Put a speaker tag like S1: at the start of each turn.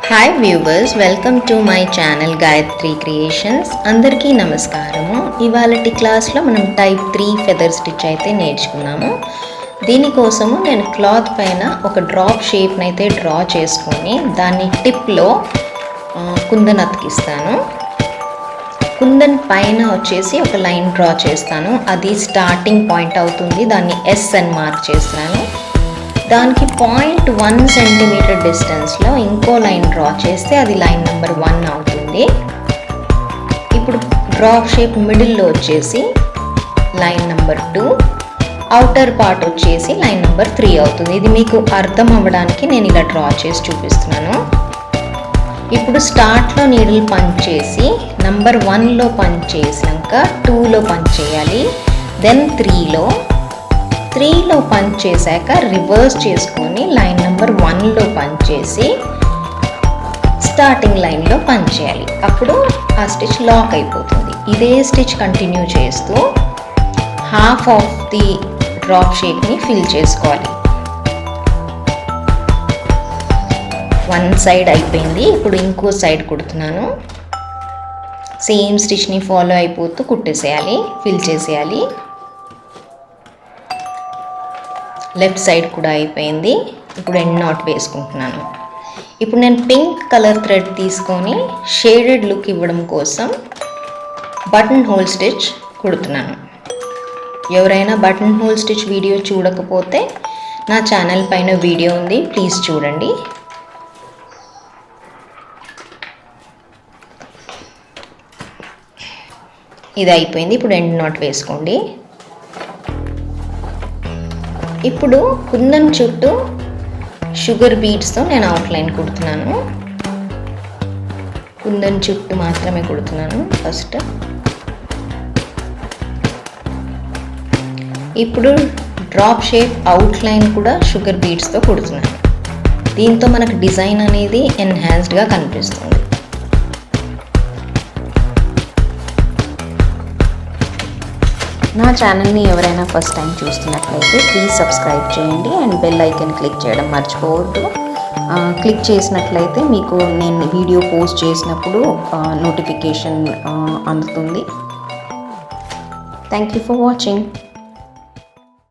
S1: Hi viewers, welcome to my channel Gayatri creations. అందరికీ నమస్కారము. ఇవాళటి క్లాస్లో మనం టైప్ 3 ఫెదర్ స్టిచ్ అయితే నేర్చుకున్నాము. దీనికోసము నేను క్లాత్ పైన ఒక డ్రాప్ షేప్ని అయితే డ్రా చేసుకొని దాన్ని టిప్లో కుందన్ అతికిస్తాను. కుందన్ పైన వచ్చేసి ఒక లైన్ డ్రా చేస్తాను. అది స్టార్టింగ్ పాయింట్ అవుతుంది. దాన్ని ఎస్ అని మార్క్ చేస్తాను. దానికి 0.1 సెంటీమీటర్ డిస్టెన్స్లో ఇంకో లైన్ డ్రా చేస్తే అది లైన్ నెంబర్ 1 అవుతుంది. ఇప్పుడు డ్రాప్ షేప్ మిడిల్లో వచ్చేసి లైన్ నెంబర్ 2, అవుటర్ పార్ట్ వచ్చేసి లైన్ నెంబర్ 3 అవుతుంది. ఇది మీకు అర్థం అవ్వడానికి నేను ఇలా డ్రా చేసి చూపిస్తున్నాను. ఇప్పుడు స్టార్ట్లో నీడిల్ పంచ్ చేసి నెంబర్ 1లో పంచ్ చేసినాక 2లో పంచ్ చేయాలి. దెన్ 3లో పంచ్ చేశాక రివర్స్ చేసుకొని లైన్ నెంబర్ 1లో పంచ్ చేసి స్టార్టింగ్ లైన్లో పంచ్ చేయాలి. అప్పుడు ఆ స్టిచ్ లాక్ అయిపోతుంది. ఇదే స్టిచ్ కంటిన్యూ చేస్తూ హాఫ్ ఆఫ్ ది డ్రాప్ షేప్ని ఫిల్ చేసుకోవాలి. వన్ సైడ్ అయిపోయింది. ఇప్పుడు ఇంకో సైడ్ కుడుతున్నాను. సేమ్ స్టిచ్ని ఫాలో అయిపోతూ కుట్టేసేయాలి, ఫిల్ చేసేయాలి. లెఫ్ట్ సైడ్ కూడా అయిపోయింది. ఇప్పుడు ఎండ్ నాట్ వేసుకుంటున్నాను. ఇప్పుడు నేను పింక్ కలర్ థ్రెడ్ తీసుకొని షేడెడ్ లుక్ ఇవ్వడం కోసం బటన్ హోల్ స్టిచ్ కుడుతున్నాను. ఎవరైనా బటన్ హోల్ స్టిచ్ వీడియో చూడకపోతే నా ఛానల్ పైన వీడియో ఉంది, ప్లీజ్ చూడండి. ఇది అయిపోయింది. ఇప్పుడు ఎండ్ నాట్ వేసుకోండి. ఇప్పుడు కుందన్ చుట్టూ షుగర్ బీడ్స్తో నేను అవుట్లైన్ కుడుతున్నాను. కుందన్ చుట్టూ మాత్రమే కుడుతున్నాను ఫస్ట్. ఇప్పుడు డ్రాప్ షేప్ అవుట్లైన్ కూడా షుగర్ బీడ్స్తో కుడుతున్నాను. దీంతో మనకు డిజైన్ అనేది ఎన్హాన్స్డ్గా కనిపిస్తుంది. నా ఛానల్ని ఎవరైనా ఫస్ట్ టైం చూస్తున్నట్లయితే ప్లీజ్ సబ్స్క్రైబ్ చేయండి అండ్ బెల్ ఐకన్ క్లిక్ చేయడం మర్చిపోవద్దు. క్లిక్ చేసినట్లయితే మీకు నేను వీడియో పోస్ట్ చేసినప్పుడు నోటిఫికేషన్ అందుతుంది. Thank you for watching.